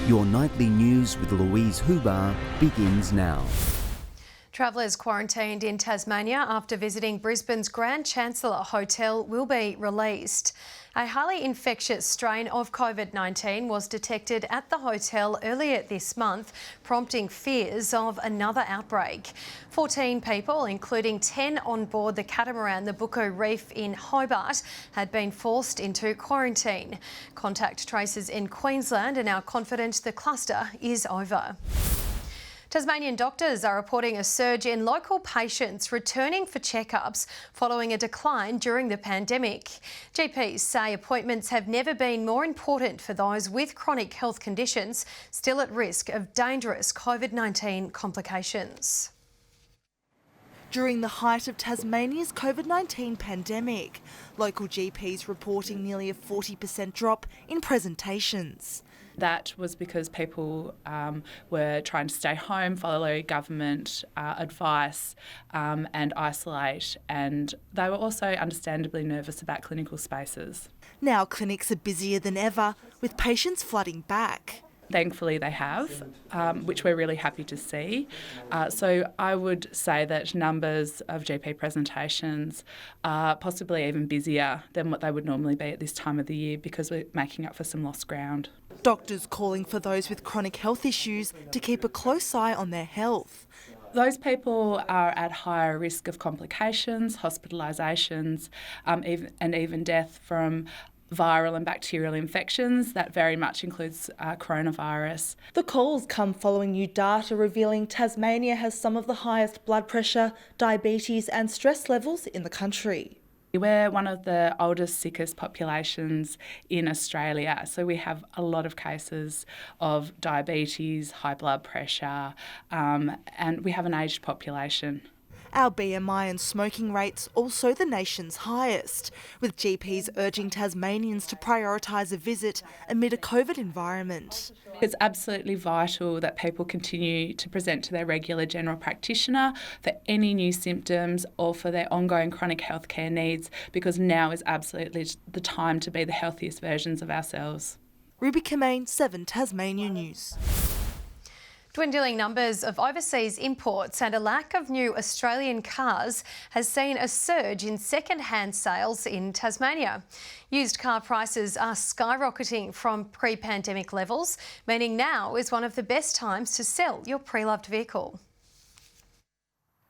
Your nightly news with Louise Huber begins now. Travellers quarantined in Tasmania after visiting Brisbane's Grand Chancellor Hotel will be released. A highly infectious strain of COVID-19 was detected at the hotel earlier this month, prompting fears of another outbreak. 14 people, including 10 on board the catamaran the Bucko Reef in Hobart, had been forced into quarantine. Contact tracers in Queensland are now confident the cluster is over. Tasmanian doctors are reporting a surge in local patients returning for checkups following a decline during the pandemic. GPs say appointments have never been more important for those with chronic health conditions still at risk of dangerous COVID-19 complications. During the height of Tasmania's COVID-19 pandemic, local GPs reporting nearly a 40% drop in presentations. That was because people were trying to stay home, follow government advice and isolate, and they were also understandably nervous about clinical spaces. Now clinics are busier than ever, with patients flooding back. Thankfully they have, which we're really happy to see. So I would say that numbers of GP presentations are possibly even busier than what they would normally be at this time of the year because we're making up for some lost ground. Doctors calling for those with chronic health issues to keep a close eye on their health. Those people are at higher risk of complications, hospitalisations, and even death from viral and bacterial infections. That very much includes coronavirus. The calls come following new data revealing Tasmania has some of the highest blood pressure, diabetes and stress levels in the country. We're one of the oldest, sickest populations in Australia, so we have a lot of cases of diabetes, high blood pressure, and we have an aged population. Our BMI and smoking rates also the nation's highest, with GPs urging Tasmanians to prioritise a visit amid a COVID environment. It's absolutely vital that people continue to present to their regular general practitioner for any new symptoms or for their ongoing chronic healthcare needs, because now is absolutely the time to be the healthiest versions of ourselves. Ruby Kamane, 7 Tasmania News. Dwindling numbers of overseas imports and a lack of new Australian cars has seen a surge in second-hand sales in Tasmania. Used car prices are skyrocketing from pre-pandemic levels, meaning now is one of the best times to sell your pre-loved vehicle.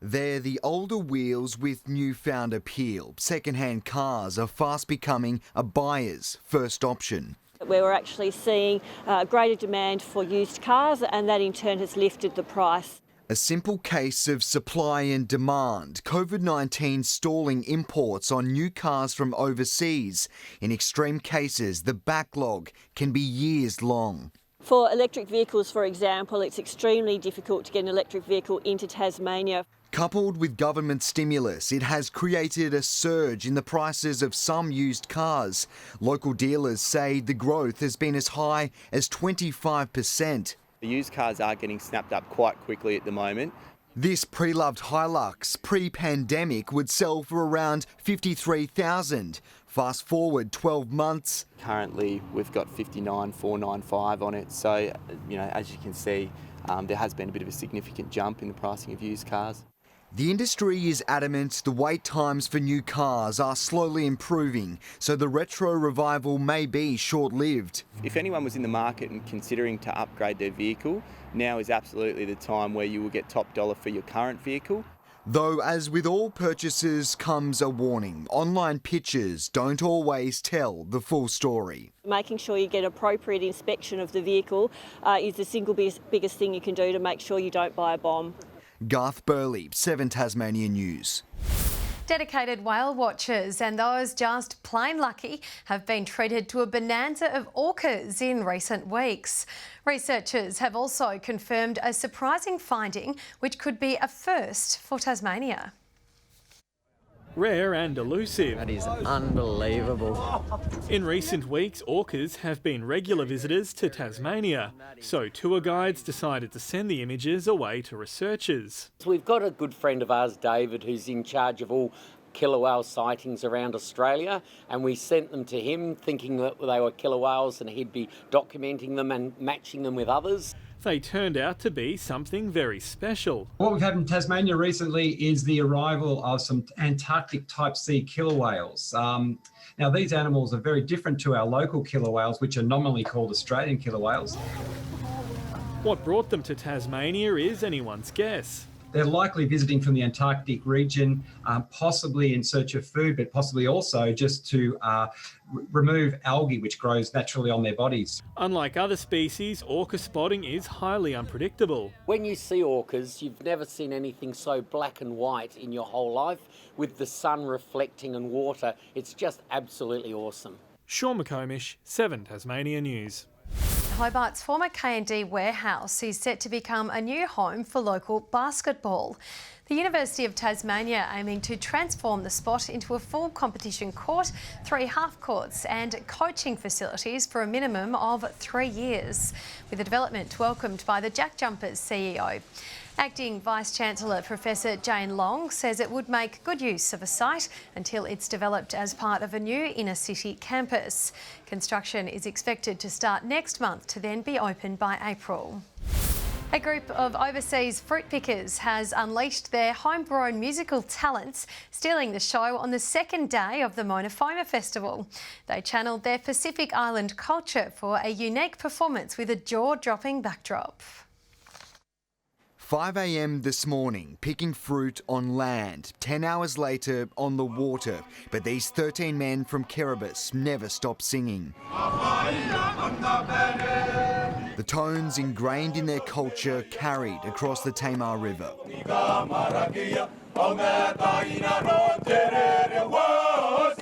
They're the older wheels with newfound appeal. Second-hand cars are fast becoming a buyer's first option. Where we're actually seeing greater demand for used cars, and that in turn has lifted the price. A simple case of supply and demand. COVID-19 stalling imports on new cars from overseas. In extreme cases, the backlog can be years long. For electric vehicles, for example, it's extremely difficult to get an electric vehicle into Tasmania. Coupled with government stimulus, it has created a surge in the prices of some used cars. Local dealers say the growth has been as high as 25%. The used cars are getting snapped up quite quickly at the moment. This pre-loved Hilux pre-pandemic would sell for around $53,000. Fast forward 12 months. Currently, we've got 59,495 on it. So, as you can see, there has been a bit of a significant jump in the pricing of used cars. The industry is adamant the wait times for new cars are slowly improving, so the retro revival may be short-lived. If anyone was in the market and considering to upgrade their vehicle, now is absolutely the time where you will get top dollar for your current vehicle. Though, as with all purchases comes a warning, online pictures don't always tell the full story. Making sure you get appropriate inspection of the vehicle is the single biggest thing you can do to make sure you don't buy a bomb. Garth Burley, 7 Tasmania News. Dedicated whale watchers and those just plain lucky have been treated to a bonanza of orcas in recent weeks. Researchers have also confirmed a surprising finding which could be a first for Tasmania. Rare and elusive. That is unbelievable. In recent weeks, orcas have been regular visitors to Tasmania, so tour guides decided to send the images away to researchers. We've got a good friend of ours, David, who's in charge of all killer whale sightings around Australia, and we sent them to him thinking that they were killer whales and he'd be documenting them and matching them with others. They turned out to be something very special. What we've had in Tasmania recently is the arrival of some Antarctic type C killer whales. Now, these animals are very different to our local killer whales, which are nominally called Australian killer whales. What brought them to Tasmania is anyone's guess. They're likely visiting from the Antarctic region, possibly in search of food, but possibly also just to remove algae which grows naturally on their bodies. Unlike other species, orca spotting is highly unpredictable. When you see orcas, you've never seen anything so black and white in your whole life, with the sun reflecting and water. It's just absolutely awesome. Sean McComish, 7 Tasmania News. Hobart's former K&D warehouse is set to become a new home for local basketball. The University of Tasmania aiming to transform the spot into a full competition court, 3 half courts and coaching facilities for a minimum of 3 years, with the development welcomed by the Jack Jumpers CEO. Acting Vice-Chancellor Professor Jane Long says it would make good use of a site until it's developed as part of a new inner-city campus. Construction is expected to start next month to then be open by April. A group of overseas fruit pickers has unleashed their homegrown musical talents, stealing the show on the second day of the Foma Festival. They channelled their Pacific Island culture for a unique performance with a jaw-dropping backdrop. 5 a.m. this morning, picking fruit on land. 10 hours later, on the water. But these 13 men from Kiribati never stop singing. The tones ingrained in their culture carried across the Tamar River.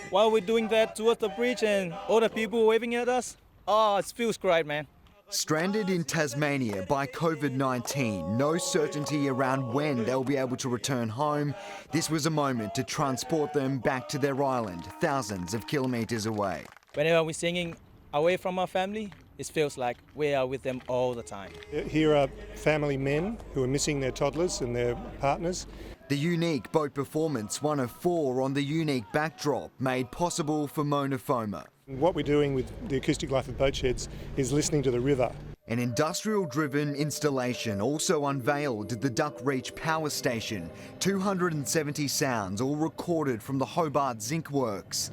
While we're doing that towards the bridge and all the people waving at us, oh, it feels great, man. Stranded in Tasmania by COVID-19, no certainty around when they'll be able to return home. This was a moment to transport them back to their island, thousands of kilometres away. Whenever we're singing away from our family, it feels like we are with them all the time. Here are family men who are missing their toddlers and their partners. The unique boat performance, one of 4 on the unique backdrop, made possible for Foma. What we're doing with the acoustic life of boat sheds is listening to the river. An industrial-driven installation also unveiled at the Duck Reach Power Station. 270 sounds, all recorded from the Hobart Zinc Works.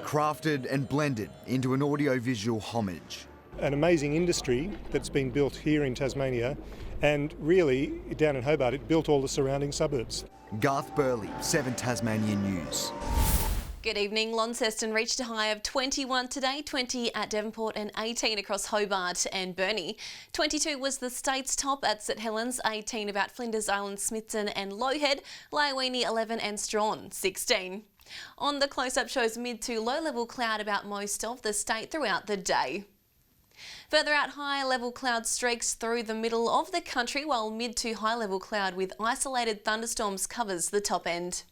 Crafted and blended into an audio-visual homage. An amazing industry that's been built here in Tasmania, and really, down in Hobart, it built all the surrounding suburbs. Garth Burley, 7 Tasmania News. Good evening. Launceston reached a high of 21 today, 20 at Devonport and 18 across Hobart and Burnie. 22 was the state's top at St Helens, 18 about Flinders Island, Smithton and Lowhead, Lyowini 11 and Strawn 16. On the close-up shows mid to low-level cloud about most of the state throughout the day. Further out, high-level cloud streaks through the middle of the country, while mid to high-level cloud with isolated thunderstorms covers the top end.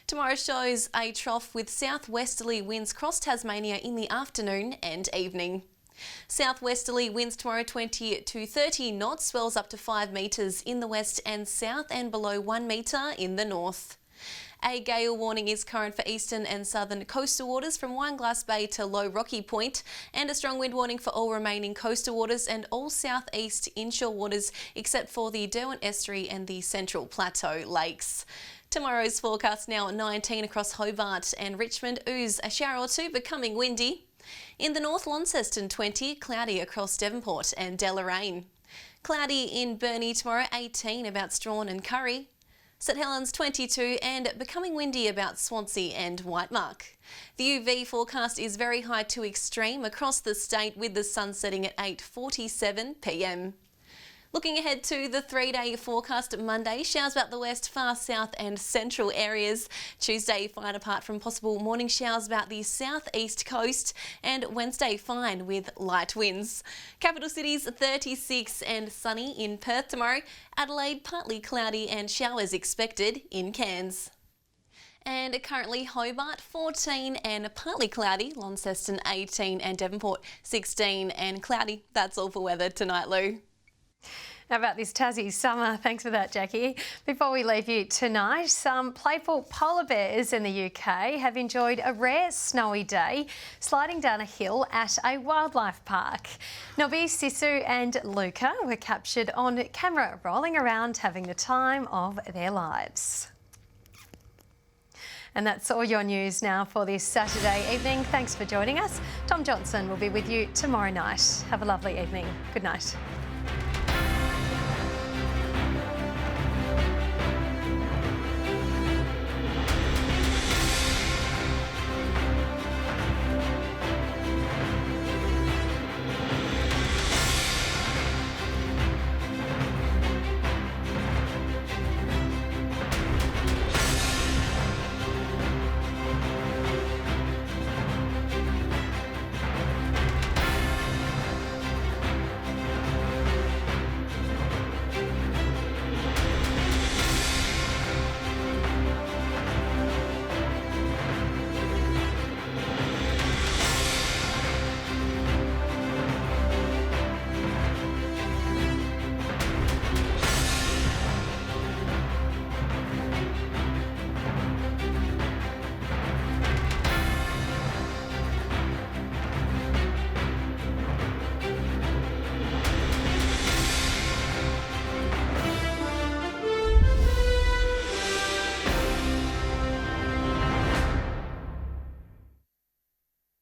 Tomorrow shows a trough with southwesterly winds across Tasmania in the afternoon and evening. Southwesterly winds tomorrow 20 to 30 knots, swells up to 5 metres in the west and south and below 1 metre in the north. A gale warning is current for eastern and southern coastal waters from Wineglass Bay to Low Rocky Point, and a strong wind warning for all remaining coastal waters and all southeast inshore waters except for the Derwent Estuary and the Central Plateau Lakes. Tomorrow's forecast now at 19 across Hobart and Richmond, ooze a shower or 2 becoming windy. In the north, Launceston 20, cloudy across Devonport and Deloraine. Cloudy in Burnie tomorrow, 18 about Strawn and Curry. St Helens 22 and becoming windy about Swansea and Whitemark. The UV forecast is very high to extreme across the state with the sun setting at 8:47 p.m. Looking ahead to the 3-day forecast, Monday, showers about the west, far south and central areas. Tuesday, fine apart from possible morning showers about the southeast coast. And Wednesday, fine with light winds. Capital cities, 36 and sunny in Perth tomorrow. Adelaide, partly cloudy and showers expected in Cairns. And currently Hobart 14 and partly cloudy, Launceston 18 and Devonport 16 and cloudy. That's all for weather tonight, Lou. How about this Tassie summer? Thanks for that, Jackie. Before we leave you tonight, some playful polar bears in the UK have enjoyed a rare snowy day sliding down a hill at a wildlife park. Nobby, Sisu and Luca were captured on camera rolling around having the time of their lives. And that's all your news now for this Saturday evening. Thanks for joining us. Tom Johnson will be with you tomorrow night. Have a lovely evening. Good night.